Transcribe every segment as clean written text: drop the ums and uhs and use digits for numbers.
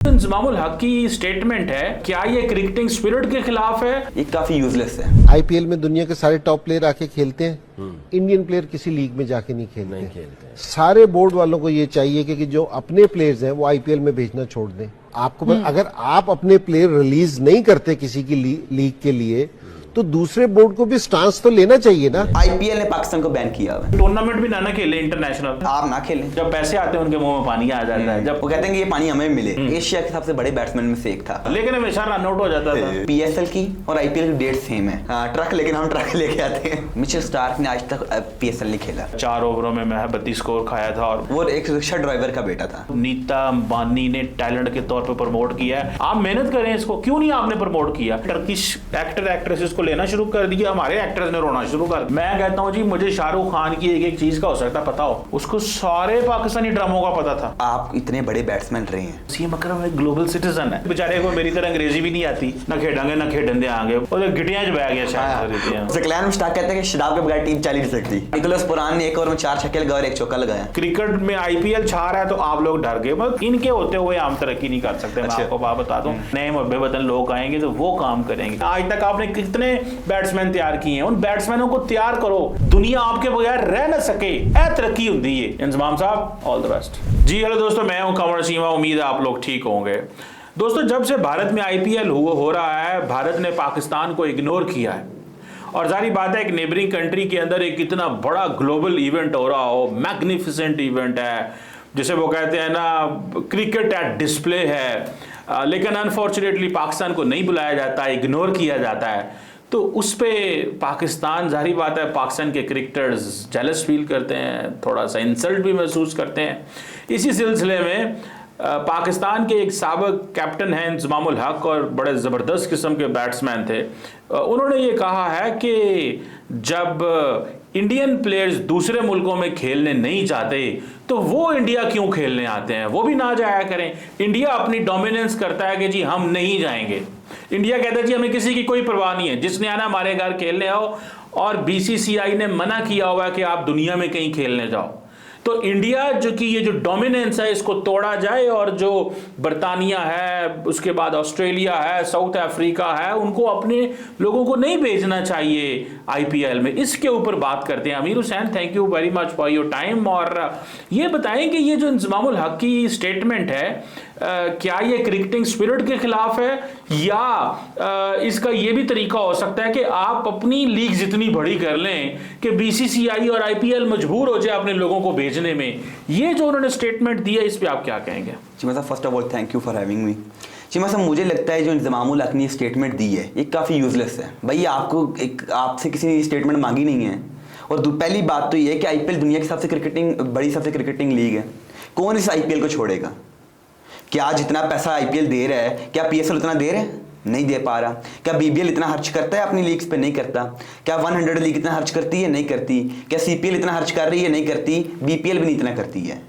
इंजमामुल हक की स्टेटमेंट है, क्या ये क्रिकेटिंग स्पिरिट के खिलाफ है? ये काफी यूजलेस है। आईपीएल में दुनिया के सारे टॉप प्लेयर आके खेलते हैं, इंडियन प्लेयर किसी लीग में जाके नहीं खेलते। सारे बोर्ड वालों को ये चाहिए कि जो अपने प्लेयर्स हैं वो आईपीएल में भेजना छोड़ दें। आपको अगर आप अपने प्लेयर रिलीज नहीं करते किसी की लीग के लिए, तो दूसरे बोर्ड को भी स्टांस तो लेना चाहिए ना। आईपीएल ने पाकिस्तान को बैन किया हुआ है। टूर्नामेंट भी ना खेले इंटरनेशनल, आप ना खेलें। जब पैसे आते हैं उनके मुंह में पानी आ जाता है। जब वो कहते हैं कि ये पानी हमें मिले। एशिया के सबसे बड़े बैट्समैन में से एक था, लेकिन हमेशा रन आउट हो जाता था। पीएसएल की और आईपीएल की डेट सेम है। ट्रक, लेकिन हम ट्रक लेके आते हैं। मिचेल स्टार्क ने आज तक पीएसएल नहीं खेला। 4 ओवरों में महज 32 स्कोर खाया था और वो एक रिक्शा ड्राइवर का बेटा था। नीता अंबानी ने टैलेंट के तौर पे प्रमोट किया है। आप मेहनत करें इसको, क्यों नहीं आपने प्रमोट किया? टर्किश एक्टर एक्ट्रेसेस को लेना शुरू कर दिया, हमारे एक्टर्स ने रोना शुरू कर। मैं कहता हूं जी, मुझे शाहरुख खान की एक चीज का हो सकता पता हो, उसको सारे पाकिस्तानी ड्रामों का पता था। आप इतने बड़े बैट्समैन रहे हैं। सीएम अकरम एक ग्लोबल सिटीजन है, बेचारे को मेरी तरह अंग्रेजी भी नहीं आती, ना खेडेंगे ना खेडन दे आगे, और गिटियां च बह गया शायद। जकलैन मुश्ताक कहते हैं कि शराब के बगैर टीम चल ही नहीं सकती। निकोलस पुरान ने एक ओवर में 4 छक्के लगाए और 1 चौका लगाया। क्रिकेट में आईपीएल छा रहा है तो आप लोग डर गए, मतलब इनके होते हुए हम तरक्की नहीं कर सकते। मैं आपको बात बता दूं, नए मुब्बे वतन लोग आएंगे तो वो काम करेंगे। आज तक आपने कितने बैट्समैन तैयार किए हैं, उन बैट्समैनों को तैयार करो, दुनिया आपके बगैर रह न सके। ए तरक्की होती है। इंजमाम साहब, ऑल द बेस्ट। जी हेलो दोस्तों, मैं हूं कंवर सीमा, उम्मीद है आप लोग ठीक होंगे। दोस्तों, जब से भारत में आईपीएल हो रहा है, भारत ने पाकिस्तान को इग्नोर किया है। और जारी बात है, एक नेबरिंग कंट्री के अंदर एक इतना बड़ा ग्लोबल इवेंट हो रहा हो, मैग्निफिसेंट इवेंट है, जिसे वो कहते हैं ना, क्रिकेट एट डिस्प्ले है, लेकिन अनफॉर्चुनेटली पाकिस्तान को नहीं बुलाया जाता, इग्नोर किया जाता है। तो उस पे पाकिस्तान, जाहिर बात है, पाकिस्तान के क्रिकेटर्स जेलस फील करते हैं, थोड़ा सा इंसल्ट भी महसूस करते हैं। इसी सिलसिले में पाकिस्तान के एक साबिक कैप्टन हैं इंजमामुल हक, और बड़े ज़बरदस्त किस्म के बैट्समैन थे। उन्होंने ये कहा है कि जब इंडियन प्लेयर्स दूसरे मुल्कों में खेलने नहीं जाते तो वो इंडिया क्यों खेलने आते हैं? वो भी ना जाया करें। इंडिया अपनी डोमिनेंस करता है कि जी हम नहीं जाएंगे। इंडिया कहता है जी हमें किसी की कोई परवाह नहीं है, जिसने आना हमारे घर खेलने आओ, और बीसीसीआई ने मना किया हुआ है कि आप दुनिया में कहीं खेलने जाओ। तो इंडिया जो कि ये जो डोमिनेंस है, इसको तोड़ा जाए, और जो बरतानिया है, उसके बाद ऑस्ट्रेलिया है, साउथ अफ्रीका है, उनको अपने लोगों को नहीं भेजना चाहिए आईपीएल में। इसके ऊपर बात करते हैं। अमीर Hussain, thank you very much for your time. और ये बताएं कि ये जो इंजमामुल हक की स्टेटमेंट है, क्या ये क्रिकेटिंग स्पिरिट के खिलाफ है, या इसका ये भी तरीका हो सकता है कि आप अपनी लीग जितनी बड़ी कर लें कि बीसीसीआई और आईपीएल मजबूर हो जाए अपने लोगों को भेजने में? ये जो उन्होंने स्टेटमेंट दी है, इस पे आप क्या कहेंगे? जी मतलब first of all thank you for having me. जी मतलब मुझे लगता है जो इंजमामुल हक ने स्टेटमेंट दी है, ये काफ़ी यूजलेस है। भाई आपसे किसी ने स्टेटमेंट मांगी नहीं है। और पहली बात तो ये है कि आईपीएल दुनिया की सबसे क्रिकेटिंग लीग है। कौन इस आईपीएल को छोड़ेगा? क्या जितना पैसा आईपीएल दे रहा है, क्या पीएसएल उतना दे रहा है? नहीं दे पा रहा। क्या बीबीएल इतना खर्च करता है अपनी लीग्स पे? नहीं करता। क्या 100 लीग इतना खर्च करती है? नहीं करती। क्या सीपीएल इतना खर्च कर रही है? नहीं करती। बीपीएल भी नहीं इतना करती है।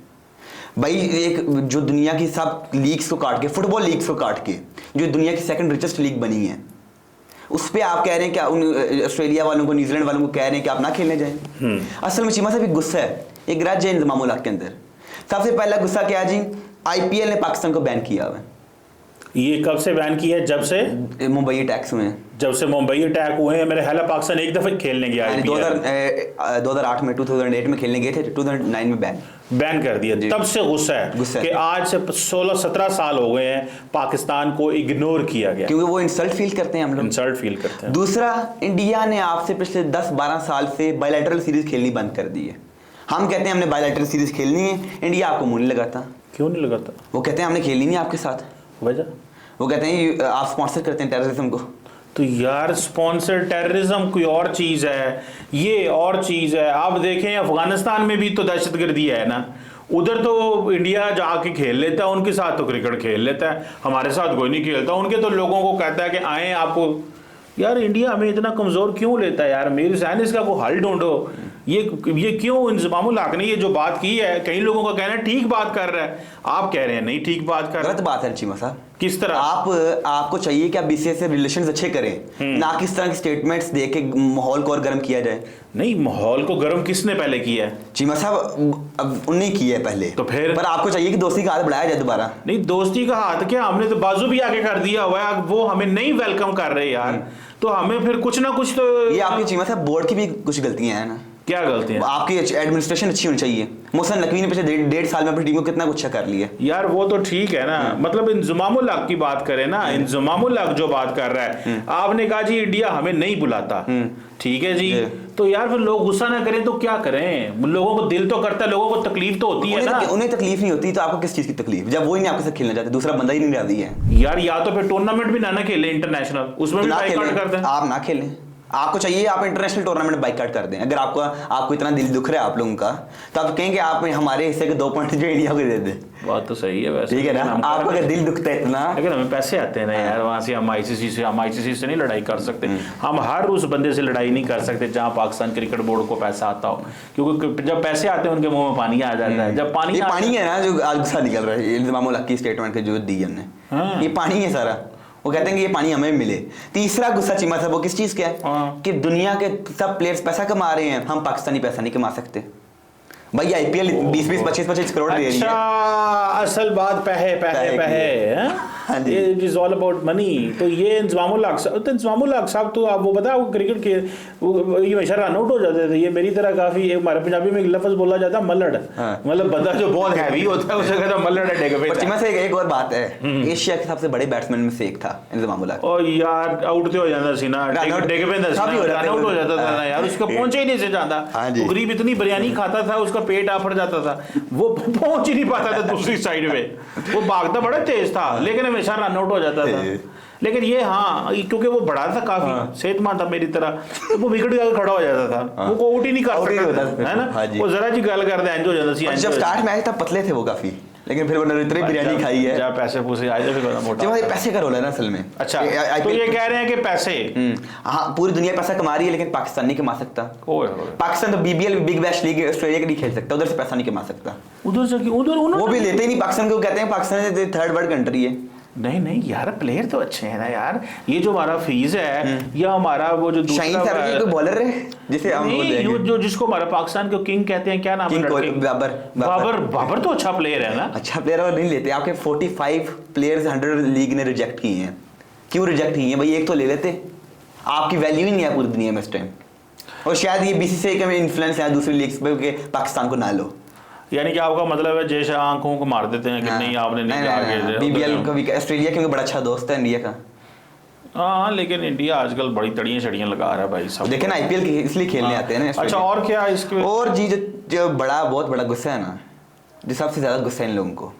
भाई एक जो दुनिया की सब लीग्स को काट के, फुटबॉल लीग्स को काट के, जो दुनिया की सेकंड रिचेस्ट लीग बनी है, उस पर आप कह रहे हैं क्या उन ऑस्ट्रेलिया वालों को, न्यूजीलैंड वालों को कह रहे हैं कि आप ना खेलने जाएं? असल में चीमा साहब एक गुस्सा है, एक राज्य है इंजमामुल हक के अंदर। सबसे पहला गुस्सा क्या जी? आईपीएल ने पाकिस्तान को बैन किया हुआ है। ये कब से बैन किया है? जब से मुंबई अटैक्स हुए हैं। जब से मुंबई अटैक हुए हैं, मेरे ख्याल है पाकिस्तान एक दफा खेलने गया है। 2008 में, 2008 में खेलने गए थे, 2009 में बैन कर दिया। तब से गुस्सा है कि आज से 16-17 साल हो गए हैं पाकिस्तान को इग्नोर किया गया, क्योंकि वो इंसल्ट फील करते हैं। हम लोग इंसल्ट फील करते हैं। दूसरा, इंडिया ने आपसे पिछले 10-12 साल से बायलैटरल सीरीज खेलनी बंद कर दी है। हम कहते हैं हमने बायलैटरल सीरीज खेलनी है, इंडिया आपको मुंह नहीं लगाता। क्यों नहीं लगाता? वो कहते हैं हमने खेलनी नहीं आपके साथ। वजह? वो कहते हैं आप स्पॉन्सर करते हैं टेररिज्म को। तो यार, स्पॉन्सर टेररिज्म कोई और चीज़ है, ये और चीज़ है। आप देखें अफगानिस्तान में भी तो दहशतगर्दी है ना, उधर तो इंडिया जाके खेल लेता है, उनके साथ तो क्रिकेट खेल लेता है, हमारे साथ कोई नहीं खेलता। उनके तो लोगों को कहता है कि आए आपको। यार इंडिया हमें इतना कमज़ोर क्यों लेता है यार? मेरे सहन इसका कोई हल ढूंढो। ये क्यों इंजमामुल हक ने ये जो बात की है, कई लोगों का कहना है ठीक बात कर रहा है, आप कह रहे हैं नहीं ठीक बात कर रहा गलत बात है चीमा साहब। किस तरह? आपको चाहिए कि आप बीसीसीआई से रिलेशंस अच्छे करें, ना किस तरह के स्टेटमेंट्स दे के माहौल को और गर्म किया जाए। नहीं, माहौल को गर्म किसने पहले किया है? चीमा साहब अब उन्होंने किया है पहले, तो फिर पर आपको चाहिए कि दोस्ती का हाथ बढ़ाया जाए दोबारा। नहीं, दोस्ती का हाथ क्या, हमने तो बाजू भी आगे कर दिया हुआ है, वो हमें नहीं वेलकम कर रहे यार, तो हमें फिर कुछ ना कुछ तो। ये आपकी चीमा साहब बोर्ड की भी कुछ गलतियां हैं ना। क्या गलती है? आपकी एडमिनिस्ट्रेशन अच्छी होनी चाहिए। मोहसिन नकवी ने पिछले 1.5 साल में अपनी टीम को कितना कुछ अच्छा कर लिया यार, वो तो ठीक है ना, मतलब इंजमामुल हक की बात करें ना, इंजमामुल हक जो बात कर रहा है, आपने कहा जी इंडिया हमें नहीं बुलाता, ठीक है जी, तो यार फिर लोग गुस्सा ना करें तो क्या करें, लोगों को दिल तो करता है, लोगों को तकलीफ तो होती है ना। उन्हें तकलीफ नहीं होती तो आपको किस चीज की तकलीफ, जब वो ही नहीं आपके साथ खेलना चाहते, दूसरा बंदा ही नहीं राजी है यार। या तो फिर टूर्नामेंट भी ना खेले इंटरनेशनल, उसमें भी बाइकआउट कर दें। आप ना खेलें, आपको चाहिए आप इंटरनेशनल टूर्नामेंट बाइकआउट कर दें। अगर आपको इतना दिल दुख रहा है आप लोगों का, तो आप कहेंगे आप हमारे हिस्से के 2 पॉइंट जो इंडिया को दे दें। बात तो सही है वैसे, ठीक है ना, आपको अगर दिल दुखता है इतना, अगर हमें पैसे आते हैं ना यार, वहाँ से हम आईसीसी से नहीं लड़ाई कर सकते, हम हर उस बंदे से लड़ाई नहीं कर सकते जहाँ पाकिस्तान क्रिकेट बोर्ड को पैसा आता हो, क्योंकि जब पैसे आते हैं उनके मुंह में पानी आ जाता है। जब पानी है ना जो आज गुस्सा निकल रहा है इंजमामुल हक की स्टेटमेंट के जो दी हमने, ये पानी है सारा। वो कहते हैं कि ये पानी हमें मिले। तीसरा गुस्सा चीमा साहब वो किस चीज का है कि दुनिया के सब प्लेयर्स पैसा कमा रहे हैं, हम पाकिस्तानी पैसा नहीं कमा सकते। भाई आईपीएल 20-20 25-25 करोड़ दे रही है। असल बात पैसे it is all about money. तो ये इंजमामुल हक साहब तो आप वो बता, वो क्रिकेट के ये हमेशा रन आउट हो जाते थे। ये मेरी तरह काफी हमारे पंजाबी में एक लफ्ज बोला जाता है मल्लड़, मतलब बंदा जो बहुत हैवी होता है उसे कहता है मल्लड़ है। पश्चिमा से एक और बात है, एशिया के सबसे बड़े बैट्समैन में से एक था इंजमामुल हक। और यार आउट हो जाता सी ना, डेग पे रन आउट हो जाता था ना यार, उसका पहुंच ही नहीं से जाता। गरीब इतनी बिरयानी खाता था, उसका पेट आफड़ जाता था, वो पहुंच ही नहीं पाता था दूसरी साइड में। वो भागता बड़ा तेज था लेकिन हमेशा रन आउट हो जाता था। लेकिन ये हाँ, क्योंकि वो बड़ा था काफी, सेहतमंद था मेरी तरह, तो वो विकेट के खड़ा हो जाता था, वो आउट ही नहीं कर सकता है ना। वो जरा जी गल कर दे हो जाता सी। जब स्टार्ट मैच था पतले थे वो काफी, लेकिन फिर उन्होंने इतनी बिरयानी खाई है, जब पैसे पूसे आए थे फिर मोटा। ये पैसे का रोल है ना असल में। अच्छा, तो ये कह रहे हैं कि पैसे, हाँ पूरी दुनिया पैसा कमा रही है लेकिन पाकिस्तान नहीं कमा सकता। पाकिस्तान तो BBL big bash league Australia की नहीं खेल सकता, उधर से पैसा नहीं कमा सकता। उधर से उधर वो भी लेते ही नहीं पाकिस्तान को, कहते हैं पाकिस्तान थर्ड वर्ल्ड कंट्री है। नहीं यार, प्लेयर तो अच्छे हैं ना यार। ये जो हमारा फीस है या हमारा वो जो दूसरा बॉलर है जिसे हम जो जिसको हमारा पाकिस्तान को किंग कहते हैं, क्या नाम है? बाबर तो अच्छा प्लेयर है ना। अच्छा प्लेयर और नहीं लेते। आपके 45 प्लेयर्स 100 लीग ने रिजेक्ट किए हैं। क्यों रिजेक्ट किए हैं भाई? एक तो ले लेते, आपकी वैल्यू ही नहीं है पूरी दुनिया में इस टाइम। और शायद ये बीसीसीआई का इन्फ्लुएंस है दूसरी लीग्स पे कि पाकिस्तान को ना लो। यानी कि आपका मतलब है जैसे आंखों को मार देते हैं कि नहीं आपने नहीं आगे बीबीएल का भी ऑस्ट्रेलिया क्योंकि बड़ा अच्छा दोस्त है इंडिया का। हाँ, लेकिन इंडिया आजकल बड़ी तड़ियां लगा रहा है भाई सब। देखे ना आईपीएल की इसलिए खेलने आते हैं ना। अच्छा, और क्या इसके और जी जो बहुत बड़ा गुस्सा है ना, जो सबसे ज्यादा गुस्सा है इन लोगों को,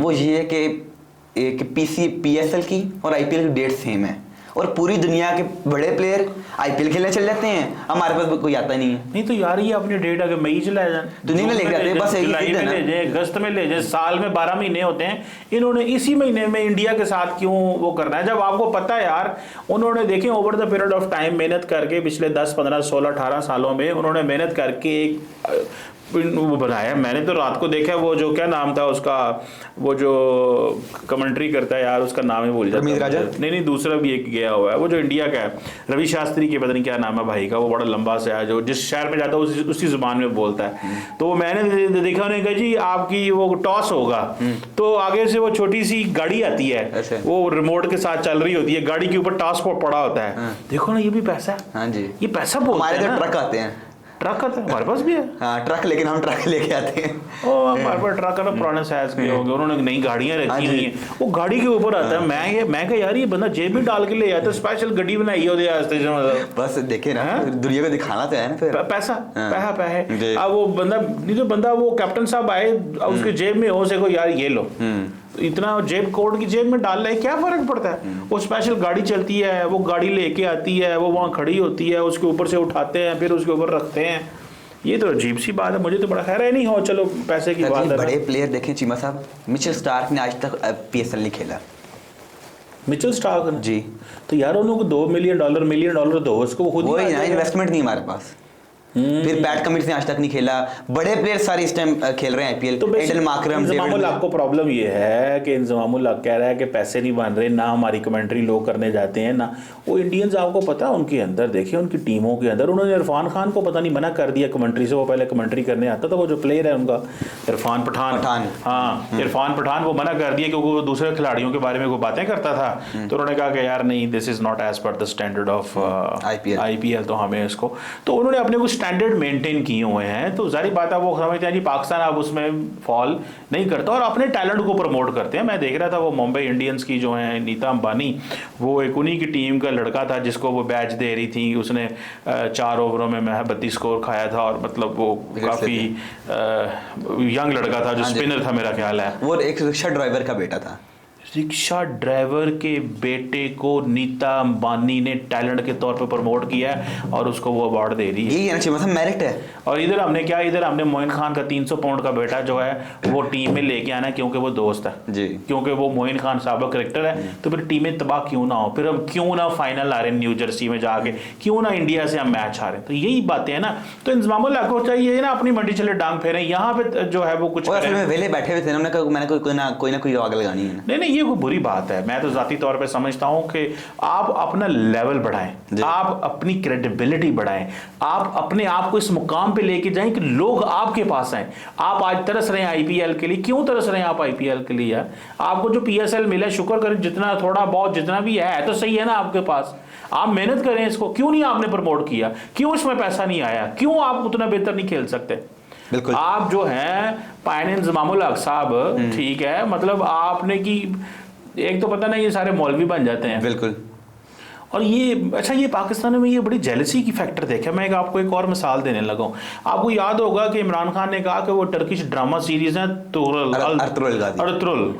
वो ये है कि पीएसएल की और आईपीएल की डेट सेम है और पूरी दुनिया के बड़े प्लेयर आईपीएल खेलने चल जाते हैं, हमारे पास कोई आता नहीं है। नहीं तो यार ये अपनी डेट अगर मई चला जाए, दुनिया में लेके जाते हैं, बस जुलाई में ले जाए, अगस्त में ले जाए, साल में 12 महीने होते हैं। इन्होंने इसी महीने में इंडिया के साथ क्यों वो करना है, जब आपको पता है यार उन्होंने देखें over the period of time मेहनत करके पिछले 10, 15, 16, 18 सालों में उन्होंने मेहनत करके एक वो बनाया। मैंने तो रात को देखा, वो जो क्या नाम था उसका, वो जो कमेंट्री करता है यार, उसका नाम ही भूल जाता है। नहीं दूसरा भी एक गया हुआ है, वो जो इंडिया का है, रवि शास्त्री के, पता नहीं क्या नाम है भाई का, वो बड़ा लंबा सा है, जो जिस शहर में जाता है उसी जुबान में बोलता है। तो वो मैंने देखा, उन्होंने कहा जी आपकी वो टॉस होगा, तो आगे से वो छोटी सी गाड़ी आती है, वो रिमोट के साथ चल रही होती है, गाड़ी के ऊपर टॉस पड़ा होता है। देखो ना, ये भी पैसा है। हाँ जी, ये पैसा बोलते हैं ना। ट्रक आते हैं, ट्रक आता है हमारे पास भी है। हाँ ट्रक, लेकिन हम ट्रक लेके आते हैं। ओ हमारे पास ट्रक है ना, पुराने साइज के होंगे, उन्होंने नई गाड़ियां रखी हुई हैं, वो गाड़ी के ऊपर आता है। मैं कहा यार ये बंदा जेब में डाल के ले जाता है, स्पेशल गाड़ी बनाई है मतलब। बस देखे ना, दुनिया को दिखाना तो है ना, फिर पैसा पैसा। अब वो बंदा वो कैप्टन साहब आए, उसके जेब में हो सको यार ये लो, इतना जेब कोट की जेब में डाल रहा है, क्या फर्क पड़ता है? वो स्पेशल गाड़ी चलती है, वो गाड़ी लेके आती है, वो वहाँ खड़ी होती है, उसके ऊपर से उठाते हैं, फिर उसके ऊपर रखते हैं। ये तो अजीब सी बात है, मुझे तो बड़ा खैर है नहीं हो। चलो पैसे की बात है। बड़े प्लेयर देखें चीमा साहब, मिचेल स्टार्क ने आज तक पीएसएल नहीं खेला। मिचेल स्टार्क जी, तो यार उन्होंने $2 मिलियन दो, उसको खुद वही ना, इन्वेस्टमेंट नहीं हमारे पास। फिर पैट कमिंस ने आज तक नहीं खेला, बड़े प्लेयर सारे इस टाइम खेल रहे हैं आईपीएल। तो एडन मार्करम, इंजमामुल हक को प्रॉब्लम ये है कि इंजमामुल हक कह रहा है कि पैसे नहीं बन रहे, ना हमारी कमेंट्री लोग करने जाते हैं, ना वो इंडियंस। आपको पता है उनके अंदर, देखिए उनकी टीमों के अंदर उन्होंने इरफान खान को पता नहीं मना कर दिया कमेंट्री से। वो पहले कमेंट्री करने आता था, वो जो प्लेयर है उनका इरफान पठान, हाँ इरफान पठान को मना कर दिया क्योंकि वो दूसरे खिलाड़ियों के बारे में कोई बातें करता था। तो उन्होंने कहा कि यार नहीं, this is not as per the standard of IPL, तो हमें इसको, तो उन्होंने अपने कुछ स्टैंडर्ड मेंटेन किए हुए हैं। तो जारी बात है वो समझते हैं जी पाकिस्तान अब उसमें फॉल नहीं करता और अपने टैलेंट को प्रमोट करते हैं। मैं देख रहा था वो मुंबई इंडियंस की जो है नीता अंबानी, वो एक उन्हीं की टीम का लड़का था जिसको वो बैच दे रही थी। उसने 4 ओवरों में 32 स्कोर खाया था और मतलब वो काफी यंग लड़का था जो स्पिनर था मेरा ख्याल है। वो एक रिक्शा ड्राइवर का बेटा था। रिक्शा ड्राइवर के बेटे को नीता अंबानी ने टैलेंट के तौर पे प्रमोट किया है और उसको वो अवार्ड दे रही है। यही है मतलब मेरिट है। और इधर हमने मोइन खान का 300 पाउंड का बेटा जो है वो टीम में लेके आना है क्योंकि वो दोस्त है जी, क्योंकि वो मोइन खान साहब क्रिकेटर है। तो फिर टीमें तबाह क्यों ना हो, फिर हम क्यों ना फाइनल आ रहे हैं न्यू जर्सी में जाके, क्यों ना इंडिया से हम मैच हारे। तो यही बातें है ना। तो इंजमामुल हक को चाहिए ना अपनी मंडी चले डांग फेरे, यहाँ पे जो है वो कुछ वेले बैठे हुए थे, मैंने कोई आग लगानी है। नहीं ये कोई बुरी बात है। मैं तो जाती तौर पे समझता हूं कि आप अपना लेवल बढ़ाएं, आप अपनी क्रेडिबिलिटी बढ़ाएं, आप अपने आप को इस मुकाम पे लेके जाएं कि लोग आपके पास आए। आप आज तरस रहे हैं आईपीएल के लिए, क्यों तरस रहे हैं आप आईपीएल के लिए? आपको जो पीएसएल मिला शुक्र करें, जितना थोड़ा बहुत जितना भी है तो सही है ना आपके पास। आप मेहनत करें इसको, क्यों नहीं आपने प्रमोट किया, क्यों इसमें पैसा नहीं आया, क्यों आप उतना बेहतर नहीं खेल सकते? बिल्कुल। आप जो है पायन इंजमामुल हक साहब, ठीक है, मतलब आपने की एक तो पता नहीं ये सारे मौलवी बन जाते हैं। बिल्कुल। और ये अच्छा, ये पाकिस्तान में ये बड़ी जेलसी की फैक्टर देखा। मैं आपको एक और मिसाल देने लगा हूँ। आपको याद होगा कि इमरान खान ने कहा कि वो टर्किश ड्रामा सीरीज है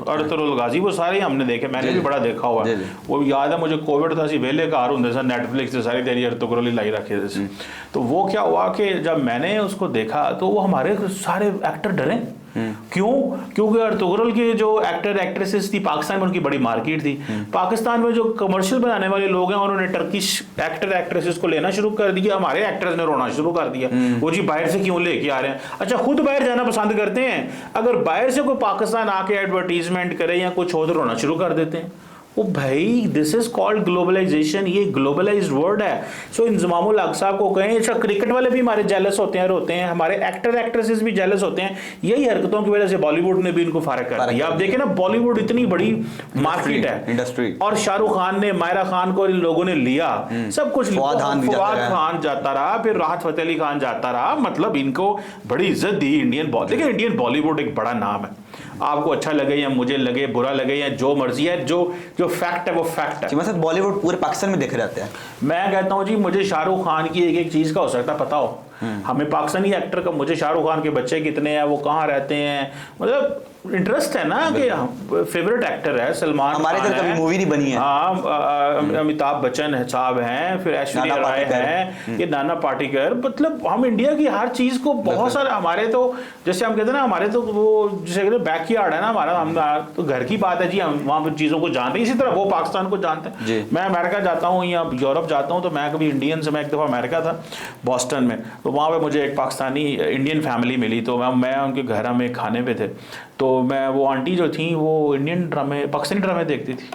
अर्तुगरुल गाजी, वो सारे हमने देखे, मैंने भी बड़ा देखा हुआ है। वो याद है मुझे, कोविड था, वेले कार होंगे सर, नेटफ्लिक्स से सारी देरी अर्तुगरुल ही लाई रखे थे। तो वो क्या हुआ कि जब मैंने उसको देखा तो वो हमारे सारे एक्टर डरे। क्यों? क्योंकि अर्तुगरुल के जो एक्टर एक्ट्रेसेस थी पाकिस्तान में, उनकी बड़ी मार्केट थी। पाकिस्तान में जो कमर्शियल बनाने वाले लोग हैं उन्होंने टर्किश एक्टर एक्ट्रेसेस को लेना शुरू कर दिया। हमारे एक्टर्स ने रोना शुरू कर दिया, वो जी बाहर से क्यों लेके आ रहे हैं। अच्छा, खुद बाहर जाना पसंद करते हैं, अगर बाहर से कोई पाकिस्तान आके एडवर्टीजमेंट करे या कुछ हो तो रोना शुरू कर देते हैं। ओ भाई, दिस इज कॉल्ड ग्लोबलाइजेशन, ये ग्लोबलाइज्ड वर्ड है। सो इंजमामुल हक साहब को कहें, अच्छा क्रिकेट वाले भी हमारे जेलस होते हैं, रोते हैं, हमारे एक्टर एक्ट्रेसेस भी जेलस होते हैं। यही हरकतों की वजह से बॉलीवुड ने भी इनको फारग कर दिया। आप देखें ना, बॉलीवुड इतनी बड़ी मार्केट है, इंडस्ट्री, और शाहरुख खान ने, मायरा खान को इन लोगों ने लिया, सब कुछ। फवाद खान जाता रहा, फिर राहत फतेह अली खान जाता रहा, मतलब इनको बड़ी इज्जत दी इंडियन बॉलीवुड। देखिए इंडियन बॉलीवुड एक बड़ा नाम है, आपको अच्छा लगे या मुझे लगे, बुरा लगे या जो मर्जी है, जो फैक्ट है वो फैक्ट है। मतलब बॉलीवुड पूरे पाकिस्तान में देखे जाते हैं। मैं कहता हूं जी, मुझे शाहरुख खान की एक चीज का हो सकता पता हो, हमें पाकिस्तानी एक्टर का, मुझे शाहरुख खान के बच्चे कितने हैं, वो कहाँ रहते हैं, मतलब इंटरेस्ट है ना कि फेवरेट एक्टर है सलमान, हमारे इधर कभी मूवी नहीं बनी है। हाँ, अमिताभ बच्चन साहब हैं, फिर ऐश्वर्या राय हैं, ये नाना पाटेकर, मतलब हम इंडिया की हर चीज को बहुत सारे, हमारे तो जैसे हम कहते हैं ना, हमारे तो वो जैसे कहते हैं बैकयार्ड है ना हमारा, हम तो घर की बात है जी, हम वहाँ पर चीजों को जानते हैं, इसी तरह वो पाकिस्तान को जानते हैं। मैं अमेरिका जाता हूँ या यूरोप जाता हूँ तो मैं कभी इंडियन से, मैं एक दफ़ा अमेरिका था बॉस्टन में, तो वहाँ पे मुझे एक पाकिस्तानी इंडियन फैमिली मिली। तो मैं उनके घर में खाने पे थे, तो मैं, वो आंटी जो थी वो इंडियन ड्रामे, पाकिस्तानी ड्रामे देखती थी,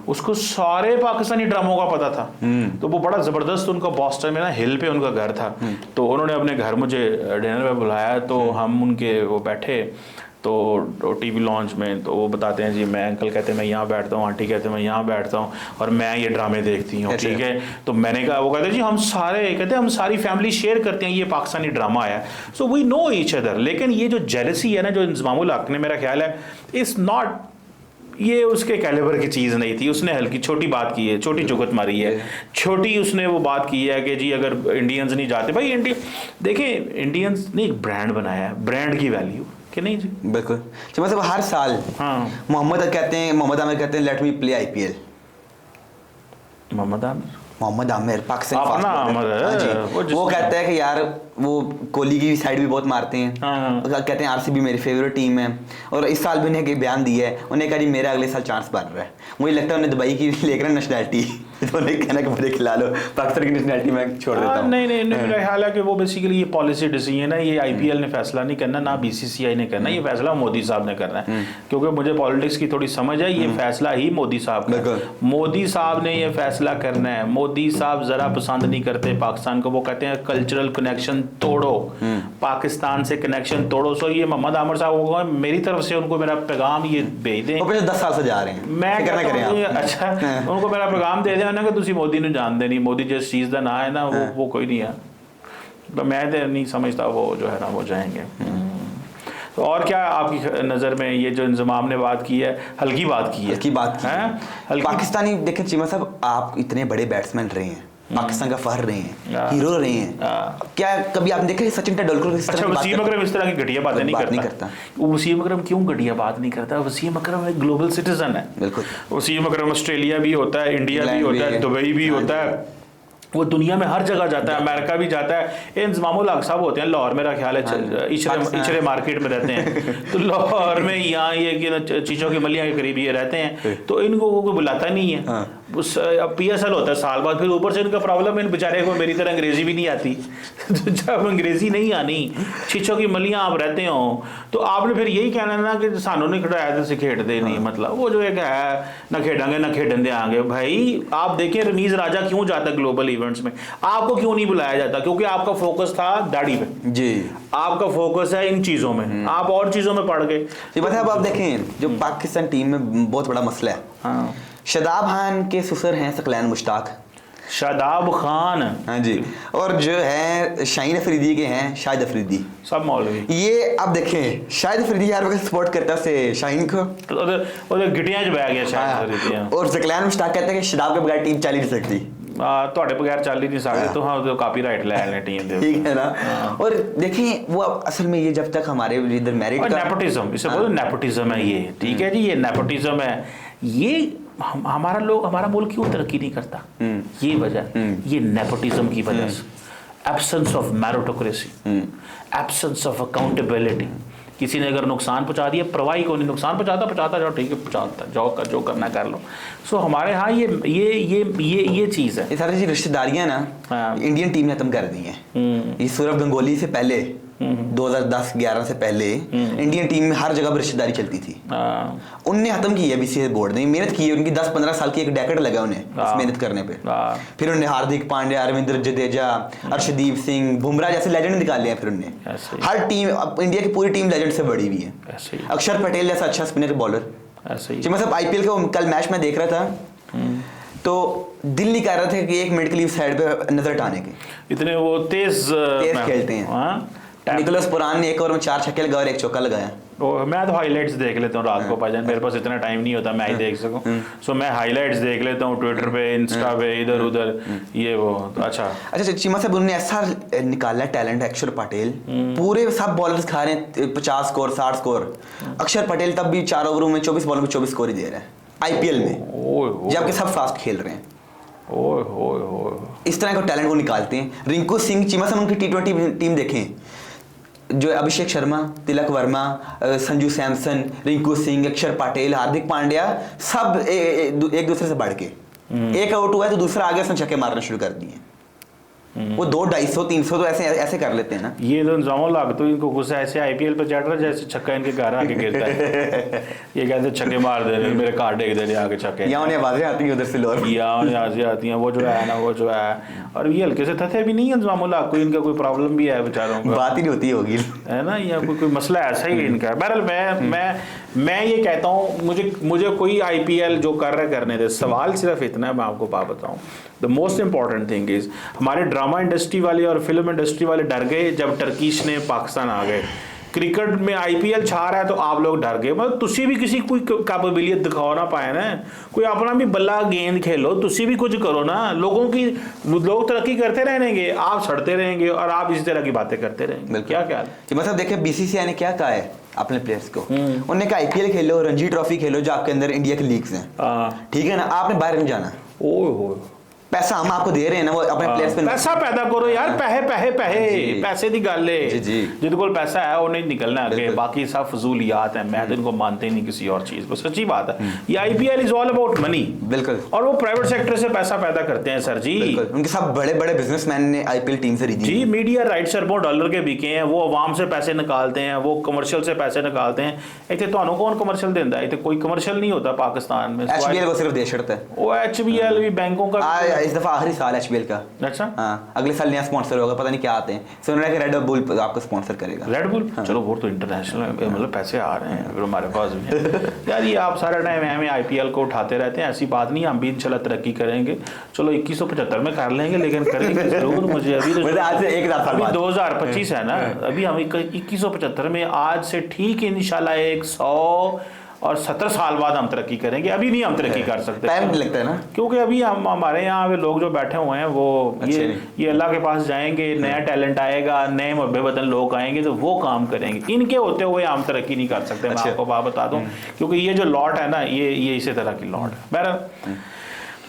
उसको सारे पाकिस्तानी ड्रामों का पता था। तो वो बड़ा जबरदस्त, उनका बॉस्टन में ना हिल पे उनका घर था, तो उन्होंने अपने घर मुझे डिनर पे बुलाया, तो हम उनके वो बैठे तो टीवी लॉन्च में, तो वो बताते हैं जी, मैं, अंकल कहते हैं मैं यहाँ बैठता हूँ, आंटी कहते हैं मैं यहाँ बैठता हूँ और मैं ये ड्रामे देखती हूँ, ठीक है। तो मैंने कहा, वो कहते हैं जी हम सारे, कहते हैं हम सारी फैमिली शेयर करते हैं, ये पाकिस्तानी ड्रामा आया, so we know each other. लेकिन ये जो जेलसी है ना, जो इंजमामुल हक ने, मेरा ख्याल है इट्स नॉट, ये उसके कैलिबर की चीज़ नहीं थी। उसने हल्की छोटी बात की है, छोटी चुगत मारी है, छोटी उसने वो बात की है कि जी अगर इंडियंस नहीं जाते, भाई इंडिया, देखिए इंडियंस ने एक ब्रांड बनाया है, ब्रांड की वैल्यू कि नहीं जी। बिल्कुल, मतलब हर साल मोहम्मद आमिर कहते हैं let me play IPL. Mohammad Amir Pakistan, वो कहता है कि यार वो कोहली की साइड भी बहुत मारते हैं, कहते हैं आरसीबी मेरी फेवरेट टीम है, और इस साल भी उन्हें एक बयान दिया है, उन्हें कहा जी मेरा अगले साल चांस बन रहा है। मुझे लगता है उन्हें दुबई की लेकर नेशनैलिटी उन्होंने कहना कि मुझे खिला लो, पाकिस्तान की नेशनलिटी मैं छोड़ देता हूँ। नहीं मेरा ख्याल है कि वो बेसिकली ये पॉलिसी डिसीजन है, ये आईपीएल ने फैसला नहीं करना, ना बीसीसीआई ने करना, ये फैसला मोदी साहब ने करना है। क्योंकि मुझे पॉलिटिक्स की थोड़ी समझ है, ये फैसला ही मोदी साहब का, मोदी साहब ने ये फैसला करना है। मोदी साहब जरा पसंद नहीं करते पाकिस्तान को, वो कहते हैं कल्चरल कनेक्शन तोड़ो, पाकिस्तान से कनेक्शन तोड़ो। सो ये मोहम्मद आमिर साहब को मेरी तरफ से उनको मेरा पैगाम ये भेज दें, वो पिछले 10 साल से जा रहे हैं, मैं करना करें आप। अच्छा उनको मेरा पैगाम दे देना कि तुसी मोदी ने जानते नहीं, मोदी जिस चीज़ का ना है ना वो कोई नहीं है, तो मैं तो नहीं समझता वो जो है ना वो जाएंगे। तो और क्या आपकी नज़र में ये जो इंजमाम ने बात की है, हल्की बात की है, पाकिस्तानी देखें चीमा साहब, आप इतने बड़े बैट्समैन रहे हैं, पाकिस्तान का फहर रहे हैं, हीरो रहे हैं, क्या कभी आपने देखा सचिन तेंदुलकर इस तरह अच्छा वसीम अकरम इस तरह की घटिया बातें नहीं करता? वसीम अकरम क्यों घटिया बात नहीं करता? वसीम अकरम एक ग्लोबल सिटीजन है। बिल्कुल, वसीम अकरम ऑस्ट्रेलिया भी होता है, इंडिया भी होता है, दुबई भी होता है, वो दुनिया में हर जगह जाता है, अमेरिका भी जाता है। इंजमामुल हक साहब होते हैं लाहौर, मेरा ख्याल है इचरे मार्केट में रहते हैं, तो लाहौर में यहाँ ये चीज़ों की मलियाँ के करीब ये रहते हैं, तो इनको कोई बुलाता नहीं है। उस PSL होता है साल बाद, फिर ऊपर से इनका प्रॉब्लम है, इन बेचारे को मेरी तरह अंग्रेजी भी नहीं आती तो जब अंग्रेजी नहीं आनी, चीचों की मलियाँ आप रहते हो, तो आपने फिर यही कहना ना कि सानू नहीं खड़ाया तो खेड़ते नहीं, मतलब वो जो एक है ना खेडेंगे ना खेडन दे आगे। भाई आप देखें रमीज राजा क्यों जाता ग्लोबल इवेंट्स में, आपको क्यों नहीं बुलाया जाता? क्योंकि आपका फोकस था दाढ़ी पे जी, आपका फोकस है इन चीजों में, आप और चीजों में पड़ गए। अब आप देखें जो पाकिस्तान टीम में बहुत बड़ा मसला है, हाँ, शादाब खान के ससुर हैं सकलैन मुश्ताक, शादाब खान, हाँ जी, और जो है शाहीन अफरीदी के हैं शाहिद अफरीदी, सब मौलवी। ये आप देखें शाहिद अफरीदी हर वक्त सपोर्ट करता से शाहीन को, उधर गिटियां च बह गया शाहिद अफरीदी, और सकलैन मुश्ताक कहता है कि शादाब के बगैर टीम चल ही नहीं सकती। ਤੁਹਾਡੇ बगैर चल ही नहीं सकते, तो हाँ तो कॉपीराइट ले लें टीम दे, ठीक है ना। और देखें वो असल में ये जब तक हमारे इधर मैरिट का नेपोटिज्म, इसे बोलो नेपोटिज्म है ये, ठीक है जी, ये नेपोटिज्म है, ये हमारा मुल्क क्यों तरक्की नहीं करता? ये वजह, ये नेपोटिज्म की वजह से, absence of meritocracy, absence of accountability. किसी ने अगर नुकसान पहुंचा दिया, परवाही को नहीं, नुकसान पहुंचाता जाओ, ठीक है पहुंचाता जाओ, जो करना कर लो। सो हमारे यहाँ ये चीज़ है, ये सारी चीज रिश्तेदारियां ना इंडियन टीम ने खत्म कर दी हैं। ये सौरभ गंगोली से पहले 2010-11 से पहले इंडियन टीम में हर जगह पर रिश्तेदारी चलती थी, उनने खत्म की है बीसीसीआई बोर्ड ने, मेहनत की है उनकी, 10-15 साल की एक डेकेड लगा उन्हें इस मेहनत करने पे। फिर उन्होंने हार्दिक पांड्या, रविंद्र जडेजा, अर्शदीप सिंह, बुमराह जैसे लेजेंड निकाले हैं। फिर उन्होंने हर टीम, इंडिया की पूरी टीम लेजेंड से बड़ी हुई है। अक्षर पटेल जैसा अच्छा स्पिनर बॉलर, मतलब IPL का कल मैच में देख रहा था तो दिल नहीं कर रहा था कि 1 मिनट के लिए साइड पे नजर हटाने के, इतने वो तेज खेलते हैं। निकोलस पुरान ने 1 ओवर में 4 छक्के लगाए और 1 चौका लगाया। मैं तो हाइलाइट्स देख लेता हूँ रात को भाईजान, मेरे पास इतना टाइम नहीं होता मैं ही देख सकूँ, सो मैं हाइलाइट्स देख लेता हूँ ट्विटर पे, इंस्टा पे, इधर उधर, ये वो। अच्छा चीमा साहब उन्होंने ऐसा निकाला टैलेंट, अक्षर पटेल, पूरे सब बॉलर्स खा रहे हैं 50 स्कोर 60 स्कोर, अक्षर पटेल तब भी 4 ओवरों में 24 बॉलों में 24 स्कोर ही दे रहा है IPL में, जबकि सब फास्ट खेल रहे हैं। इस तरह का टैलेंट को निकालते हैं। रिंकू सिंह, चीमा साहब उनकी T20 टीम देखें, जो अभिषेक शर्मा, तिलक वर्मा, संजू सैमसन, रिंकू सिंह, अक्षर पटेल, हार्दिक पांड्या, सब एक दूसरे से बढ़ के, एक आउट हुआ है तो दूसरा आगे उसने छक्के मारना शुरू कर दिए। वो 200, 250, 300 तो ऐसे कर लेते हैं ना। ये तो इंजामुल हक तो इनको गुस्सा ऐसे IPL पे चढ़ रहा जैसे छक्का इनके घर आके गिरता है ये कहते छक्के मार दे रहे, मेरे कार्ड देख दे रहे आके छक्के, या उन्हें आवाजें आती हैं उधर से, लोग या उन्हें आवाजें आती हैं, वो जो है ना वो जो है, और ये हल्के से थथे भी नहीं है इंजामुल हक को, इनका कोई प्रॉब्लम भी है बेचारों को, बात ही नहीं होती होगी है ना, या कोई मसला ऐसा ही इनका। बहरहाल मैं ये कहता हूँ, मुझे कोई IPL जो कर रहा करने दे, सवाल सिर्फ इतना है, मैं आपको बात बताऊँ, the most important thing is हमारे ड्रामा इंडस्ट्री वाले और फिल्म इंडस्ट्री वाले डर गए जब टर्किश ने पाकिस्तान आ गए। क्रिकेट में IPL छा रहा है तो आप लोग डर गए, मतलब तुसी भी किसी कोई कैपेबिलियत दिखाओ ना पाए ना, कोई अपना भी बल्ला गेंद खेलो, तुसी भी कुछ करो ना। लोग तरक्की करते रहेंगे, आप सड़ते रहेंगे और आप इसी तरह की बातें करते रहेंगे। क्या ख्याल? मतलब देखिए BCCI ने क्या कहा है अपने प्लेयर्स को, उन्होंने कहा IPL खेलो, रणजी ट्रॉफी खेलो, जो आपके अंदर इंडिया के लीग्स हैं, ठीक है ना, आपने बाहर नहीं जाना। पैसा हम आपको दे रहे हैं ना, वो अपने प्लेयर्स पे पैसा पैदा करो यार, जी। पैसे दी गल है। जी, जी। जिनके कोल पैसा है वो नहीं निकलना आगे, बिल्कुल। बाकी सब फजूलियात हैं। मैं तो इनको मानते ही नहीं किसी और चीज को, सच्ची बात है। ये IPL is all about money, बिल्कुल। और वो प्राइवेट सेक्टर से पैसा पैदा करते हैं सर जी। बिल्कुल, उनके सब बड़े बड़े बिजनेसमैन ने आईपीएल टीम से जी, मीडिया राइट्स अरबों डॉलर के बिके हैं, वो अवाम से पैसे निकालते हैं, वो कमर्शियल से पैसे निकालते हैं। इतने तो कौन कमर्शियल देता है? इतने कोई कमर्शियल नहीं होता पाकिस्तान में। एचबीएल को सिर्फ दे छड़ता है वो एचबीएल भी बैंकों का इस दफा आखिरी साल एचबीएल का। अच्छा, हाँ, अगले साल नया स्पॉन्सर होगा, पता नहीं क्या आते हैं, सुन रहा है कि रेड बुल आपको स्पॉन्सर करेगा। रेड बुल, चलो वो तो इंटरनेशनल है, मतलब पैसे आ रहे हैं, फिर हमारे पास भी है। यार ये आप सारा टाइम हमें आईपीएल को उठाते रहते हैं, ऐसी बात नहीं, हम भी इंशाल्लाह तरक्की करेंगे। चलो 2175 में कर लेंगे, लेकिन करेंगे जरूर। मुझे अभी तो आज से एक साल अभी बाद 2025 है ना, अभी हम 2175 में आज से ठीक इंशाल्लाह 170 साल बाद हम तरक्की करेंगे। अभी नहीं हम तरक्की कर सकते, टाइम लगता है ना, क्योंकि अभी हम हमारे यहाँ पे लोग जो बैठे हुए हैं वो ये अल्लाह के पास जाएंगे, नया टैलेंट आएगा, नए मुहब्बे वतन लोग आएंगे तो वो काम करेंगे। इनके होते हुए हम तरक्की नहीं कर सकते। मैं आपको बात बता दूं, क्योंकि ये जो लॉट है ना, ये इसी तरह की लॉट है। बहरहाल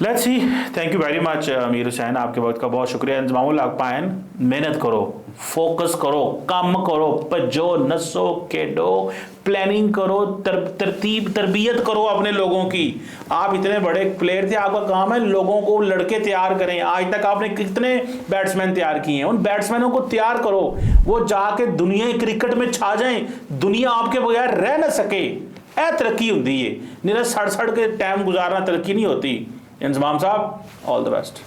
let's see, thank you very much अमीर हुसैन, आपके वक्त का बहुत शुक्रिया। इंजमामुल हक पायन, मेहनत करो, फोकस करो, काम करो, भजो, नसो, खेडो, प्लानिंग करो, तरबियत करो अपने लोगों की। आप इतने बड़े प्लेयर थे, आपका काम है लोगों को लड़के तैयार करें। आज तक आपने कितने बैट्समैन तैयार किए हैं, उन बैट्समैनों को तैयार करो, वो जाके दुनिया क्रिकेट में छा जाएं, दुनिया आपके बगैर रह ना सके। तरक्की होती है, निरा सड़ के टाइम गुजारना तरक्की नहीं होती। इंजमाम साहब, ऑल द बेस्ट।